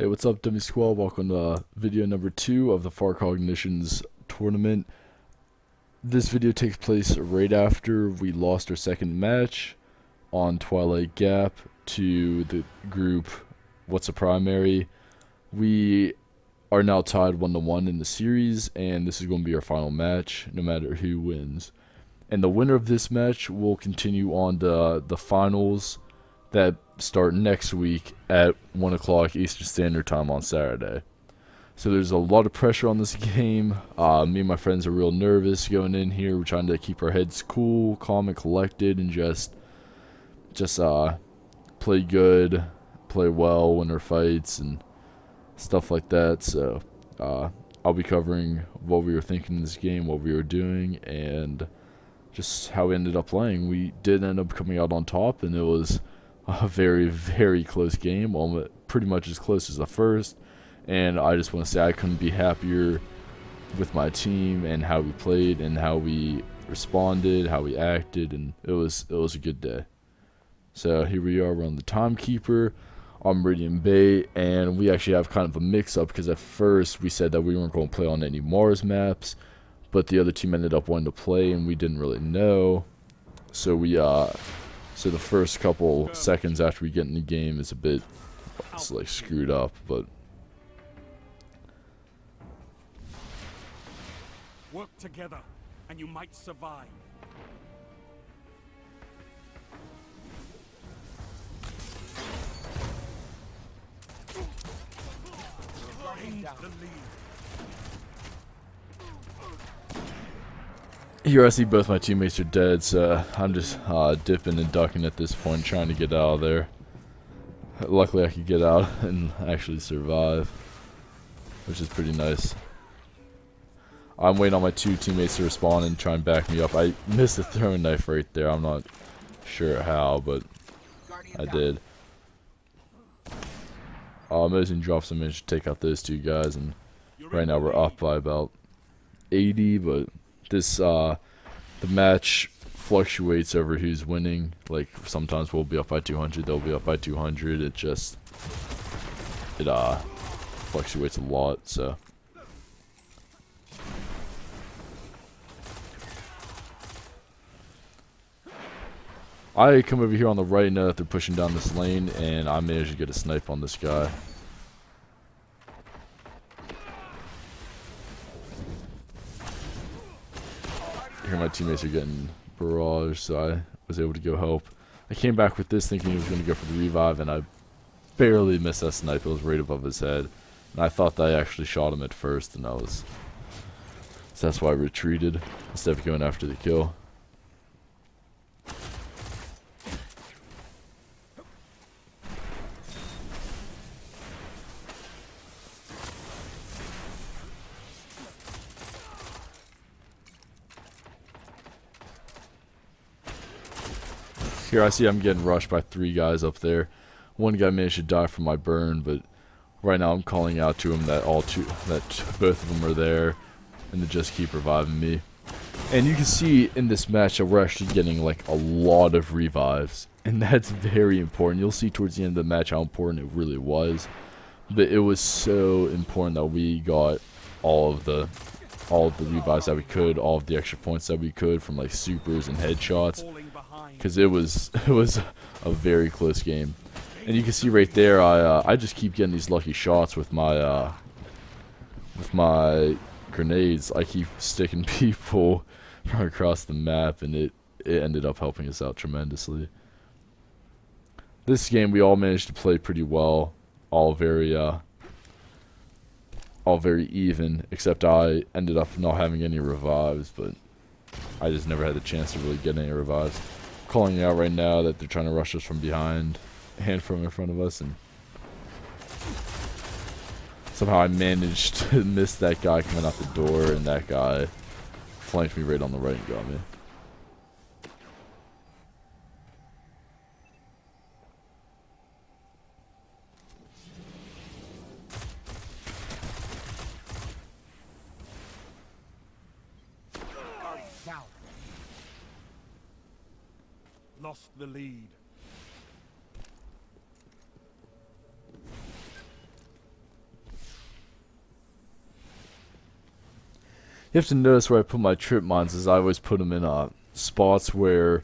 Hey, what's up, Demi Squad? Welcome to video number 2 of the Farcognitions tournament. This video takes place right after we lost our second match on Twilight Gap to the group What's a Primary. We are now tied 1-1 in the series, and this is going to be our final match, no matter who wins. And the winner of this match will continue on to the finals that start next week at 1 o'clock Eastern Standard Time on Saturday. So there's a lot of pressure on this game. Me and my friends are real nervous going in here. We're trying to keep our heads cool, calm, and collected, and just play good, play well, win our fights, and stuff like that. So I'll be covering what we were thinking in this game, what we were doing, and just how we ended up playing. We did end up coming out on top, and it was a very, very close game, pretty much as close as the first. And I just want to say I couldn't be happier with my team and how we played and how we responded, how we acted, and it was a good day. So here we are, we're on the timekeeper on Meridian Bay, and we actually have kind of a mix-up because at first we said that we weren't going to play on any Mars maps, but the other team ended up wanting to play, and we didn't really know. So so the first couple seconds after we get in the game is a bit, it's like screwed up, but work together and you might survive. Gained the lead. here I see both my teammates are dead, so I'm just dipping and ducking at this point, trying to get out of there. Luckily I could get out and actually survive, which is pretty nice. I'm waiting on my two teammates to respawn and try and back me up. I missed the throwing knife right there. I'm not sure how, but I did. Amazing drops. I managed to take out those two guys, and right now we're up by about 80, but this the match fluctuates over who's winning. Like sometimes we'll be up by 200, they'll be up by 200. It fluctuates a lot, so I come over here on the right now that they're pushing down this lane, and I managed to get a snipe on this guy. Here my teammates are getting barraged, so I was able to go help. I came back with this thinking he was going to go for the revive, and I barely missed that snipe. It was right above his head, and I thought that I actually shot him at first, and so that's why I retreated instead of going after the kill. Here I see I'm getting rushed by 3 guys up there. One guy managed to die from my burn, but right now I'm calling out to him that both of them are there, and they just keep reviving me. And you can see in this match that we're actually getting like a lot of revives, and that's very important. You'll see towards the end of the match how important it really was, but it was so important that we got all of the revives that we could, all of the extra points that we could from like supers and headshots, because it was a very close game. And you can see right there, I just keep getting these lucky shots with my grenades. I keep sticking people from across the map, and it ended up helping us out tremendously. This game we all managed to play pretty well, all very even, except I ended up not having any revives, but I just never had the chance to really get any revives. I'm calling out right now that they're trying to rush us from behind and from in front of us, and somehow I managed to miss that guy coming out the door, and that guy flanked me right on the right and got me. Down. Lost the lead. You have to notice where I put my trip mines is I always put them in spots where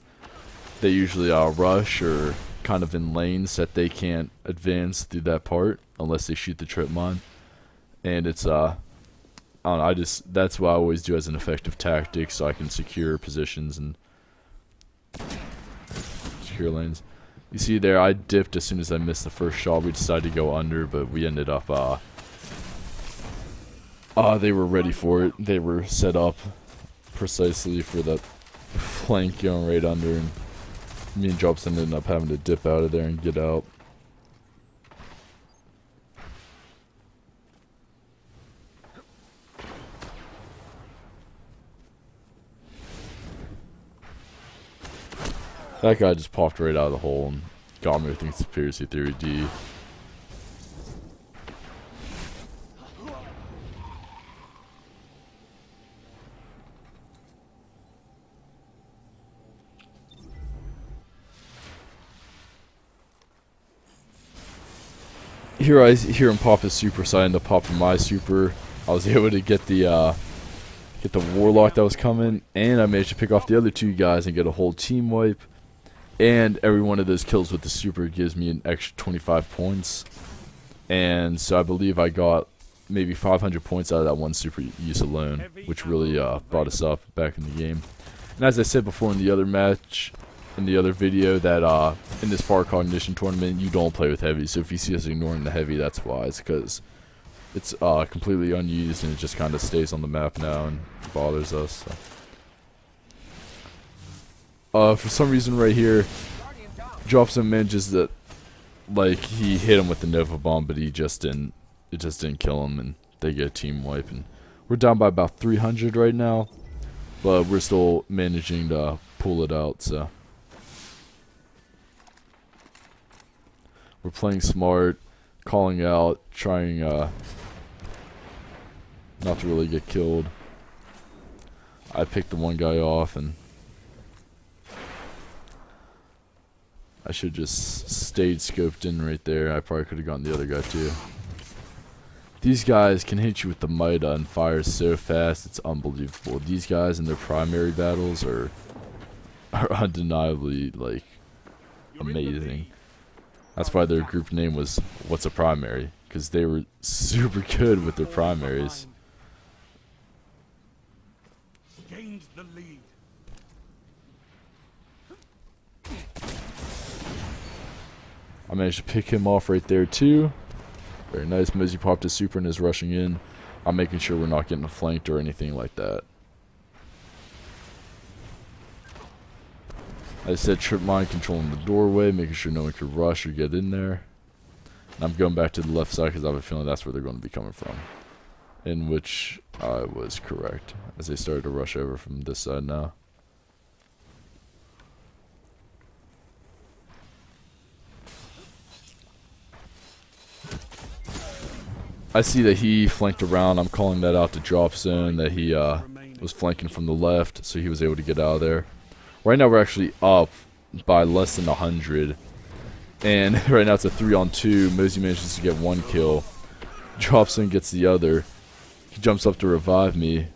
they usually rush or kind of in lanes that they can't advance through that part unless they shoot the trip mine. And it's I don't know, that's what I always do as an effective tactic so I can secure positions and secure lanes. You see there, I dipped as soon as I missed the first shot. We decided to go under, but we ended up they were ready for it. They were set up precisely for that flank going right under, and me and Jobson ended up having to dip out of there and get out. That guy just popped right out of the hole and got me with Conspiracy Theory D. Here I hear him pop his super, so I end up popping my super. I was able to get the warlock that was coming, and I managed to pick off the other two guys and get a whole team wipe. And every one of those kills with the super gives me an extra 25 points. And so I believe I got maybe 500 points out of that one super use alone, which really brought us up back in the game. And as I said before in the other match, in the other video, that in this Farcognition tournament, you don't play with heavy. So if you see us ignoring the heavy, that's why. It's because it's completely unused and it just kind of stays on the map now and bothers us. So. For some reason right here, Dropson manages that, like, he hit him with the Nova Bomb, but it just didn't kill him, and they get a team wipe. And we're down by about 300 right now, but we're still managing to pull it out, so. We're playing smart, calling out, trying not to really get killed. I picked the one guy off, and I should just stayed scoped in right there. I probably could have gotten the other guy too. These guys can hit you with the Mida and fire so fast, it's unbelievable. These guys in their primary battles are undeniably, like, amazing. That's why their group name was What's a Primary? Because they were super good with their primaries. Gained the lead. I managed to pick him off right there too. Very nice. Mizzy popped his super and is rushing in. I'm making sure we're not getting flanked or anything like that. I said trip mine controlling the doorway, making sure no one could rush or get in there. And I'm going back to the left side because I have a feeling that's where they're going to be coming from. In which I was correct, as they started to rush over from this side now. I see that he flanked around. I'm calling that out to drop zone, that he was flanking from the left, so he was able to get out of there. Right now we're actually up by less than 100. And right now it's a 3-on-2. Mosey manages to get one kill. Drops in, gets the other. He jumps up to revive me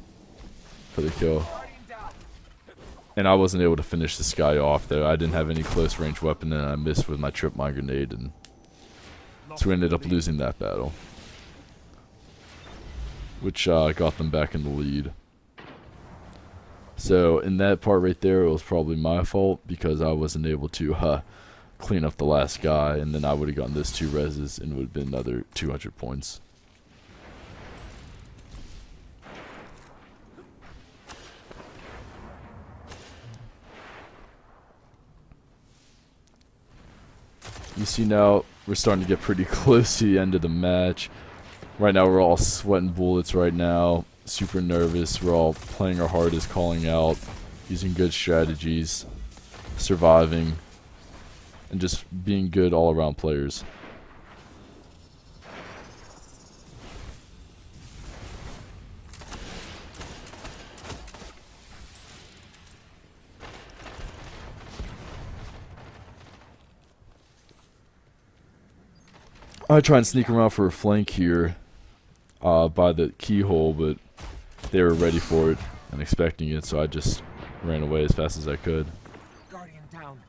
for the kill. And I wasn't able to finish this guy off though. I didn't have any close range weapon and I missed with my trip mine grenade. And so we ended up losing that battle. Which got them back in the lead. So in that part right there, it was probably my fault because I wasn't able to clean up the last guy, and then I would have gotten those 2 reses and it would have been another 200 points. You see now, we're starting to get pretty close to the end of the match. Right now we're all sweating bullets right now, super nervous. We're all playing our hardest, calling out, using good strategies, surviving, and just being good all around players. I try and sneak around for a flank here by the keyhole, but they were ready for it and expecting it, so I just ran away as fast as I could. Guardian down.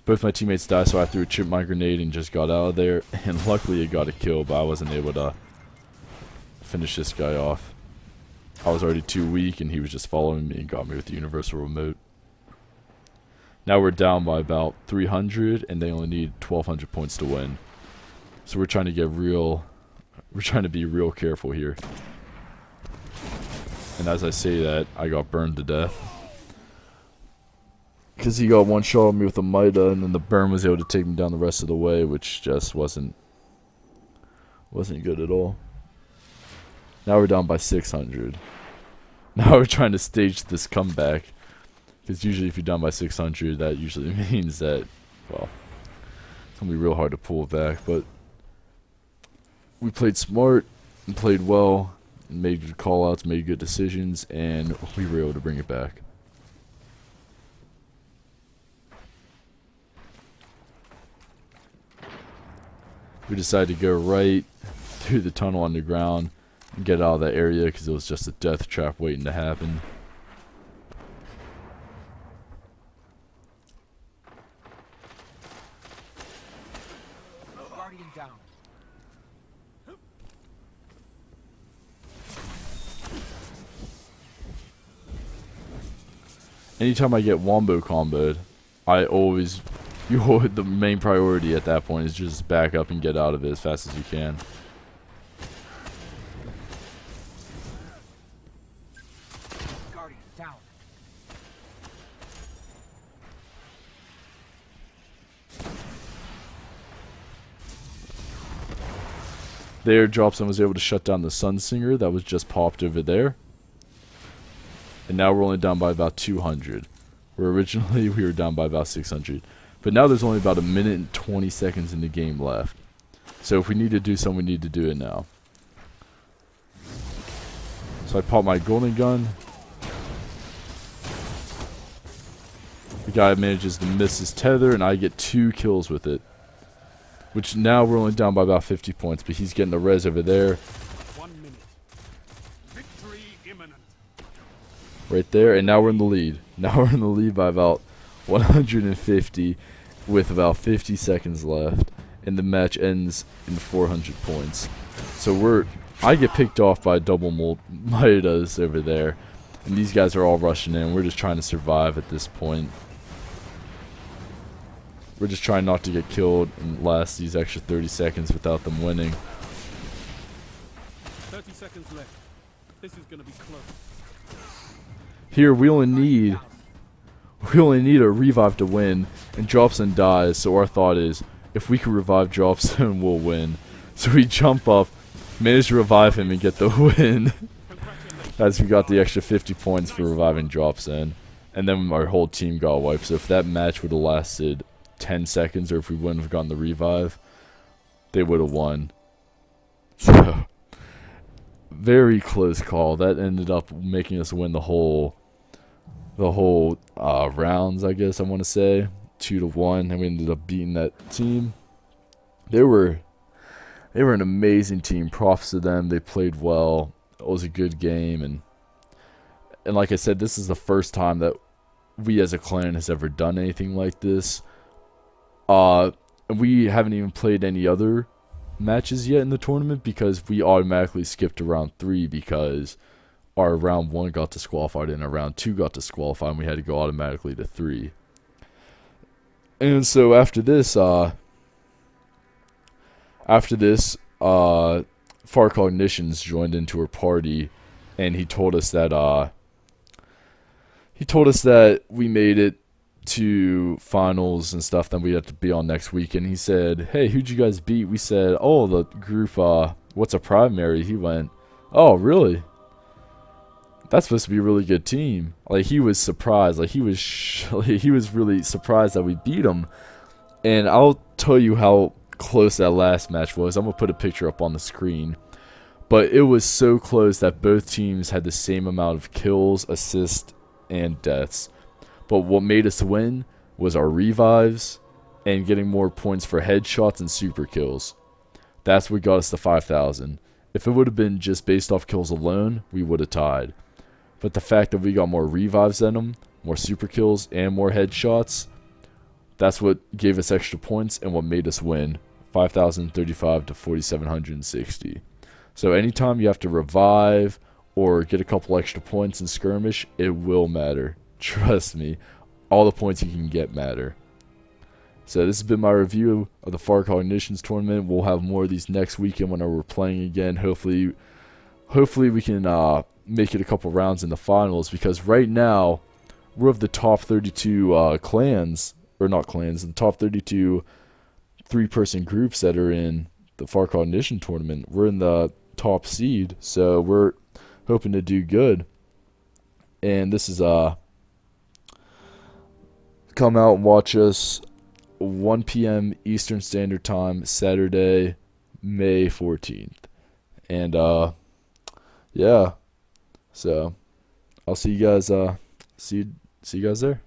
Both my teammates died, so I threw a chip mine grenade and just got out of there. And luckily it got a kill, but I wasn't able to finish this guy off. I was already too weak, and he was just following me and got me with the universal remote. Now we're down by about 300, and they only need 1,200 points to win. So we're trying to get real. We're trying to be real careful here. And as I say that, I got burned to death. Because he got one shot on me with a Mida, and then the burn was able to take me down the rest of the way, which just wasn't good at all. Now we're down by 600. Now we're trying to stage this comeback. Because usually if you're down by 600, that usually means that, well, it's going to be real hard to pull it back. But we played smart and played well and made good call-outs, made good decisions, and we were able to bring it back. We decided to go right through the tunnel underground and get out of that area because it was just a death trap waiting to happen. Guardian down. Anytime I get wombo comboed, I always, the main priority at that point is just back up and get out of it as fast as you can. Guardian down. The airdrops and was able to shut down the Sunsinger that was just popped over there. And now we're only down by about 200. Where originally we were down by about 600. But now there's only about 1 minute and 20 seconds in the game left. So if we need to do something, we need to do it now. So I pop my golden gun. The guy manages to miss his tether, and I get 2 kills with it. Which now we're only down by about 50 points, but he's getting the res over there. 1 minute. Victory imminent. Right there, and now we're in the lead. Now we're in the lead by about 150 with about 50 seconds left, and the match ends in 400 points. So I get picked off by double Midas over there, and these guys are all rushing in. We're just trying to survive at this point. We're just trying not to get killed and last these extra 30 seconds without them winning. 30 seconds left. This is going to be close. Here we only need a revive to win, and Dropson dies, so our thought is, if we can revive Dropson, we'll win. So we jump up, manage to revive him, and get the win. As we got the extra 50 points for reviving Dropson. And then our whole team got wiped, so if that match would have lasted 10 seconds, or if we wouldn't have gotten the revive, they would have won. So, very close call. That ended up making us win the whole rounds, I guess I want to say, 2-1, and we ended up beating that team. They were an amazing team. Props to them. They played well. It was a good game, and like I said, this is the first time that we as a clan has ever done anything like this. And we haven't even played any other matches yet in the tournament because we automatically skipped to round 3 because our round 1 got disqualified and our round 2 got disqualified, and we had to go automatically to 3. And so after this, Farcognitions joined into our party, and he told us that we made it to finals and stuff that we had to be on next week. And he said, "Hey, who'd you guys beat?" We said, "Oh, the group, what's a primary?" He went, "Oh, really? That's supposed to be a really good team." Like, he was surprised. Like, he was really surprised that we beat him. And I'll tell you how close that last match was. I'm gonna put a picture up on the screen. But it was so close that both teams had the same amount of kills, assists, and deaths. But what made us win was our revives and getting more points for headshots and super kills. That's what got us to 5,000. If it would have been just based off kills alone, we would have tied. But the fact that we got more revives than them, more super kills, and more headshots, that's what gave us extra points and what made us win. 5,035 to 4,760. So anytime you have to revive or get a couple extra points in skirmish, it will matter. Trust me, all the points you can get matter. So this has been my review of the Farcognitions tournament. We'll have more of these next weekend whenever we're playing again. Hopefully we can make it a couple rounds in the finals, because right now we're of the top 32 clans, or not clans, the top 32 three-person groups that are in the Farcognition tournament. We're in the top seed, so we're hoping to do good. And this is come out and watch us 1 p.m. Eastern Standard Time, Saturday, May 14th. And yeah, so I'll see you guys see you guys there.